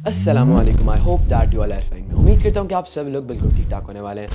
अस्सलामु अलैकुम, I hope that you all are fine. मैं उम्मीद करता हूँ कि आप सब लोग बिल्कुल ठीक ठाक होने वाले हैं।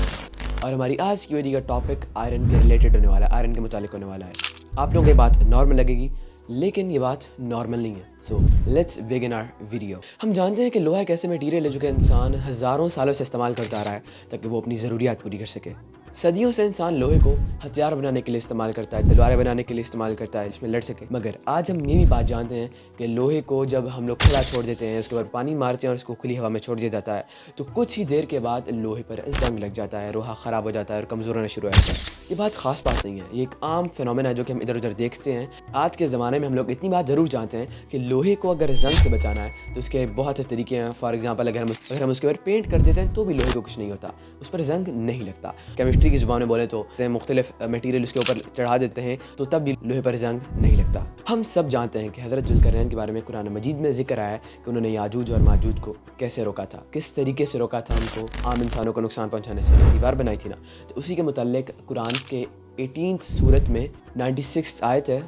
और हमारी आज की वीडियो का टॉपिक आयरन के रिलेटेड होने वाला है, आयरन के मुतालिक होने वाला है। आप लोगों को ये बात नॉर्मल लगेगी, लेकिन ये बात नॉर्मल नहीं है। So let's begin our video. हम जानते हैं कि लोहा एक ऐसे मटीरियल है जो कि इंसान हज़ारों सालों से इस्तेमाल करता आ रहा है ताकि वो अपनी ज़रूरियात पूरी कर सके। सदियों से इंसान लोहे को हथियार बनाने के लिए इस्तेमाल करता है, तलवारें बनाने के लिए इस्तेमाल करता है, इसमें लड़ सके। मगर आज हम ये भी बात जानते हैं कि लोहे को जब हम लोग खुला छोड़ देते हैं, उसके बाद पानी मारते हैं और उसको खुली हवा में छोड़ दिया जाता है, तो कुछ ही देर के बाद लोहे पर जंग लग जाता है, लोहा ख़राब हो जाता है और कमज़ोर होना शुरू हो जाता है। ये बात ख़ास बात नहीं है, ये एक आम फिनोमेना है जो कि हम इधर उधर देखते हैं। आज के ज़माने में हम लोग इतनी बात ज़रूर जानते हैं कि लोहे को अगर जंग से बचाना है तो उसके बहुत से तरीके हैं। फॉर एग्जांपल अगर हम उसके ऊपर पेंट कर देते हैं तो भी लोहे को कुछ नहीं होता, उस पर जंग नहीं लगता। केमिस्ट्री की ज़ुबान में बोले तो मुख्तलिफ मटीरियल उसके ऊपर चढ़ा देते हैं तो तब भी लोहे पर जंग नहीं लगता। हम सब जानते हैं कि हज़रत ज़ुल्करनैन के बारे में कुरान मजीद में जिक्र आया है कि उन्होंने याजूज और माजूज को कैसे रोका था, किस तरीके से रोका था उनको आम इंसानों को नुकसान पहुँचाने से। एक दीवार बनाई थी ना, तो उसी के मुताल्लिक कुरान के 18th सूरत में 96th आयत है,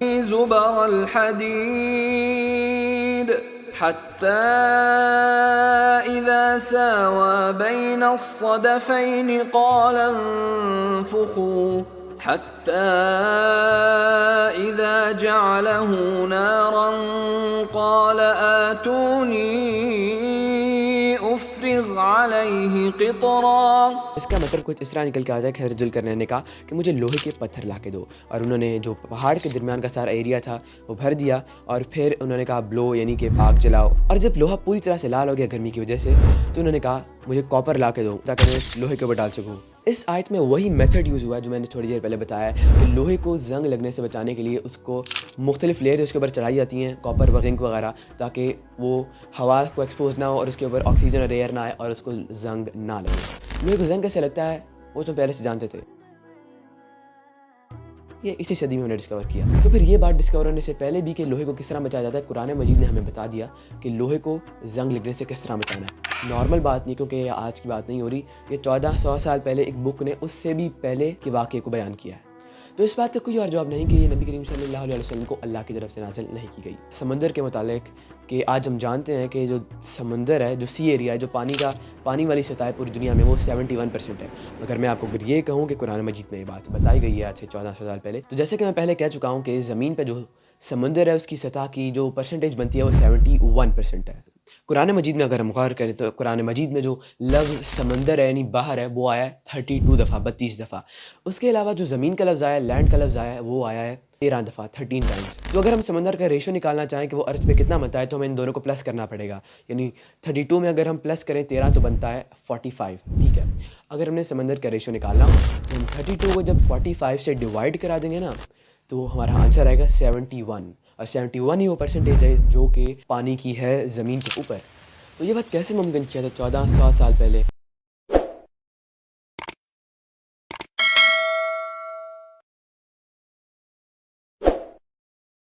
زبر الحديد حتى إذا ساوى بين الصدفين قال انفخوا حتى إذا جعله نارا قال آتوني أفرغ عليه قطرا۔ इसका मतलब कुछ इस तरह निकल के आ जाए कि हज़रत ज़ुल्करनैन ने कहा कि मुझे लोहे के पत्थर ला के दो, और उन्होंने जो पहाड़ के दरमियान का सारा एरिया था वो भर दिया और फिर उन्होंने कहा ब्लो यानी कि आग जलाओ। और जब लोहा पूरी तरह से लाल हो गया गर्मी की वजह से, तो उन्होंने कहा मुझे कॉपर ला के दो ताकि मैं इस लोहे के ऊपर डाल सकूँ। इस आयत में वही मेथड यूज़ हुआ है जो मैंने थोड़ी देर पहले बताया कि लोहे को जंग लगने से बचाने के लिए उसको मुख्तलिफ लेयर उसके ऊपर चढ़ाई जाती हैं, कॉपर व जिंक वगैरह, ताकि वो हवा को एक्सपोज ना हो और उसके ऊपर ऑक्सीजन और एयर ना आए और उसको जंग ना लगे। लोहे को जंग कैसे लगता है वो तो पहले से जानते थे, ये इसी सदी में उन्होंने डिस्कवर किया। तो फिर ये बात डिस्कवर होने से पहले भी कि लोहे को किस तरह बचाया जाता है, कुरान मजीद ने हमें बता दिया कि लोहे को जंग लगने से किस तरह बचाना है। नॉर्मल बात नहीं, क्योंकि ये आज की बात नहीं हो रही, ये 1400 साल पहले एक बुक ने उससे भी पहले के वाक़े को बयान किया है। तो इस बात का कोई और जवाब नहीं कि ये नबी करीम सल्लल्लाहु अलैहि वसल्लम को अल्लाह की तरफ से नाज़िल नहीं की गई। समंदर के मुतालिक कि आज हम जानते हैं कि जो समंदर है, जो सी एरिया है, जो पानी वाली सतह है पूरी दुनिया में, वो 71% है। अगर मैं आपको अगर ये कहूँ कि कुरान मजीद में ये बात बताई गई है आज से 1400 साल पहले, तो जैसे कि मैं पहले कह चुका हूँ कि ज़मीन पर जो समंदर है उसकी सतह की जो परसेंटेज बनती है वो 71% है। कुरान मजीद में अगर हम गौर करें तो कुरान मजीद में जो लफ्ज़ समंदर है यानी बाहर है वो आया है 32 दफ़ा, 32 दफ़ा। उसके अलावा जो ज़मीन का लफ्ज़ आया है, लैंड का लफ्ज़ आया है, वो आया है 13 दफ़ा, 13 टाइम्स। तो अगर हम समंदर का रेशो निकालना चाहें कि वो अर्थ पे कितना बनता है, तो हमें इन दोनों को प्लस करना पड़ेगा। यानी 32 में अगर हम प्लस करें 13 तो बनता है 45, ठीक है। अगर हमने समंदर का रेशो निकालना तो हम 32 को जब 45 से डिवाइड करा देंगे ना, तो हमारा आंसर आएगा 71, और 71 ही वो परसेंटेज है जो कि पानी की है ज़मीन के ऊपर। तो ये बात कैसे मुमकिन किया था 1400 साल पहले